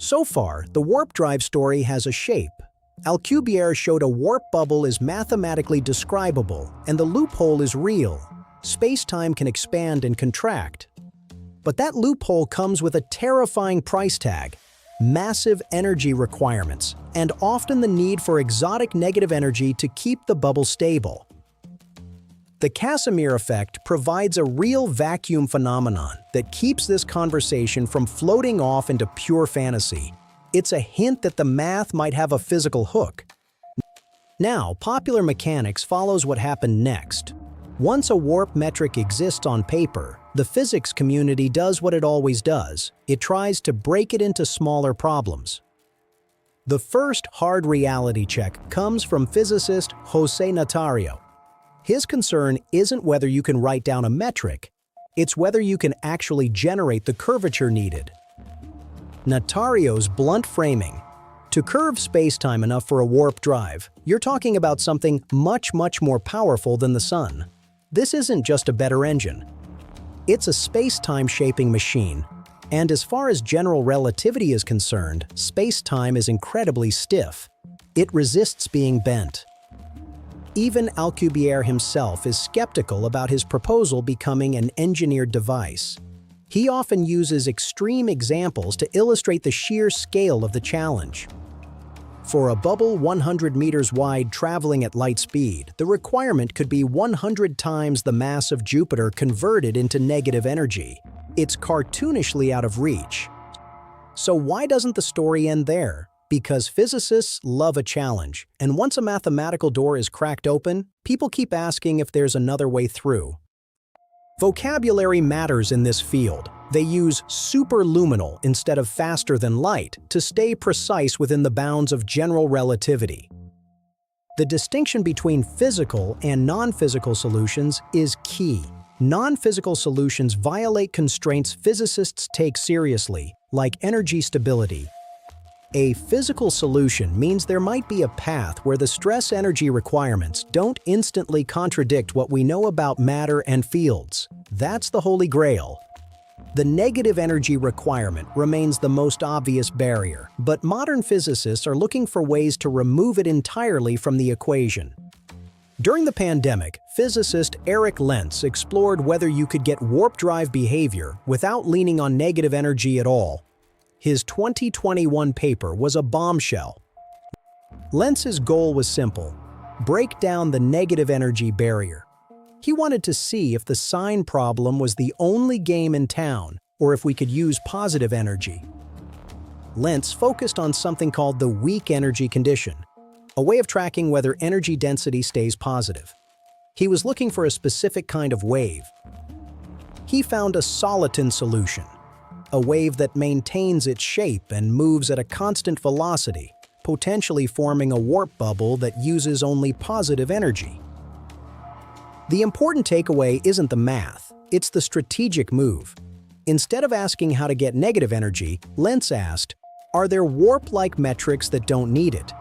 So far, the warp drive story has a shape. Alcubierre showed a warp bubble is mathematically describable, and the loophole is real. Space-time can expand and contract. But that loophole comes with a terrifying price tag: massive energy requirements, and often the need for exotic negative energy to keep the bubble stable. The Casimir effect provides a real vacuum phenomenon that keeps this conversation from floating off into pure fantasy. It's a hint that the math might have a physical hook. Now, popular mechanics follows what happened next. Once a warp metric exists on paper, the physics community does what it always does. It tries to break it into smaller problems. The first hard reality check comes from physicist José Notario. His concern isn't whether you can write down a metric, it's whether you can actually generate the curvature needed. Notario's blunt framing: to curve space-time enough for a warp drive, you're talking about something much more powerful than the sun. This isn't just a better engine. It's a space-time shaping machine. And as far as general relativity is concerned, space-time is incredibly stiff. It resists being bent. Even Alcubierre himself is skeptical about his proposal becoming an engineered device. He often uses extreme examples to illustrate the sheer scale of the challenge. For a bubble 100 meters wide traveling at light speed, the requirement could be 100 times the mass of Jupiter converted into negative energy. It's cartoonishly out of reach. So why doesn't the story end there? Because physicists love a challenge, and once a mathematical door is cracked open, people keep asking if there's another way through. Vocabulary matters in this field. They use superluminal instead of faster than light to stay precise within the bounds of general relativity. The distinction between physical and non-physical solutions is key. Non-physical solutions violate constraints physicists take seriously, like energy stability. A physical solution means there might be a path where the stress-energy requirements don't instantly contradict what we know about matter and fields. That's the Holy Grail. The negative energy requirement remains the most obvious barrier, but modern physicists are looking for ways to remove it entirely from the equation. During the pandemic, physicist Erik Lentz explored whether you could get warp drive behavior without leaning on negative energy at all. His 2021 paper was a bombshell. Lentz's goal was simple: break down the negative energy barrier. He wanted to see if the sign problem was the only game in town, or if we could use positive energy. Lentz focused on something called the weak energy condition, a way of tracking whether energy density stays positive. He was looking for a specific kind of wave. He found a soliton solution, a wave that maintains its shape and moves at a constant velocity, potentially forming a warp bubble that uses only positive energy. The important takeaway isn't the math, it's the strategic move. Instead of asking how to get negative energy, Lentz asked, are there warp-like metrics that don't need it?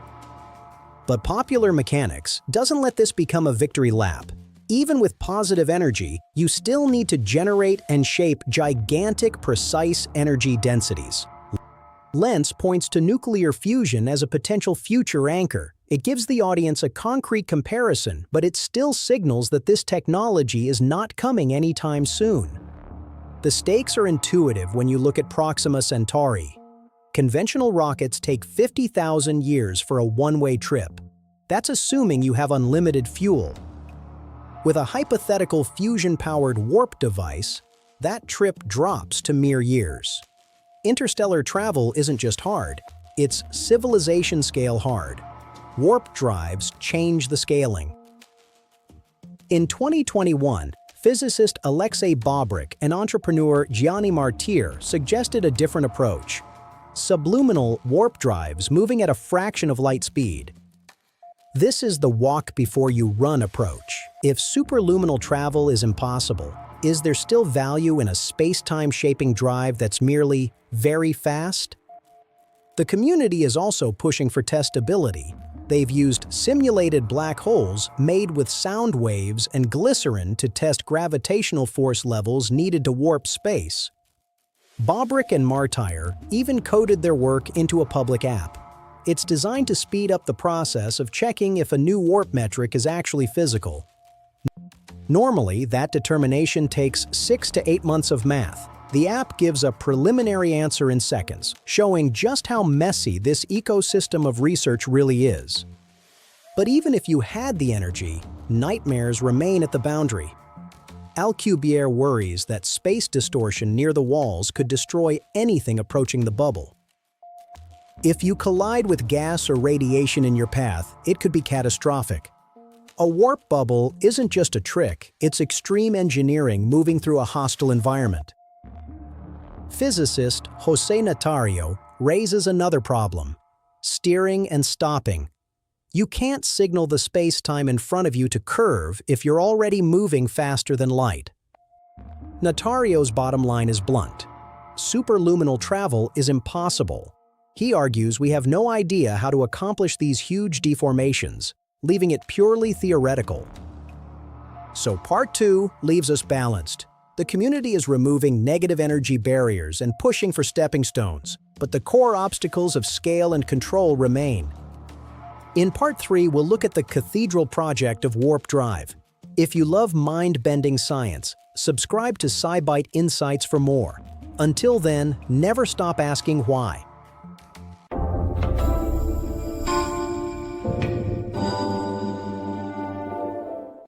But popular mechanics doesn't let this become a victory lap. Even with positive energy, you still need to generate and shape gigantic, precise energy densities. Lentz points to nuclear fusion as a potential future anchor. It gives the audience a concrete comparison, but it still signals that this technology is not coming anytime soon. The stakes are intuitive when you look at Proxima Centauri. Conventional rockets take 50,000 years for a one-way trip. That's assuming you have unlimited fuel. With a hypothetical fusion-powered warp device, that trip drops to mere years. Interstellar travel isn't just hard, it's civilization-scale hard. Warp drives change the scaling. In 2021, physicist Alexei Bobrik and entrepreneur Gianni Martir suggested a different approach: subluminal warp drives moving at a fraction of light speed. This is the walk-before-you-run approach. If superluminal travel is impossible, is there still value in a space-time shaping drive that's merely very fast? The community is also pushing for testability. They've used simulated black holes made with sound waves and glycerin to test gravitational force levels needed to warp space. Bobrick and Martyr even coded their work into a public app. It's designed to speed up the process of checking if a new warp metric is actually physical. Normally, that determination takes 6 to 8 months of math. The app gives a preliminary answer in seconds, showing just how messy this ecosystem of research really is. But even if you had the energy, nightmares remain at the boundary. Alcubierre worries that space distortion near the walls could destroy anything approaching the bubble. If you collide with gas or radiation in your path, it could be catastrophic. A warp bubble isn't just a trick, it's extreme engineering moving through a hostile environment. Physicist José Notario raises another problem: steering and stopping. You can't signal the space-time in front of you to curve if you're already moving faster than light. Notario's bottom line is blunt: superluminal travel is impossible. He argues we have no idea how to accomplish these huge deformations, leaving it purely theoretical. So Part 2 leaves us balanced. The community is removing negative energy barriers and pushing for stepping stones, but the core obstacles of scale and control remain. In Part 3, we'll look at the cathedral project of warp drive. If you love mind-bending science, subscribe to SciByte Insights for more. Until then, never stop asking why.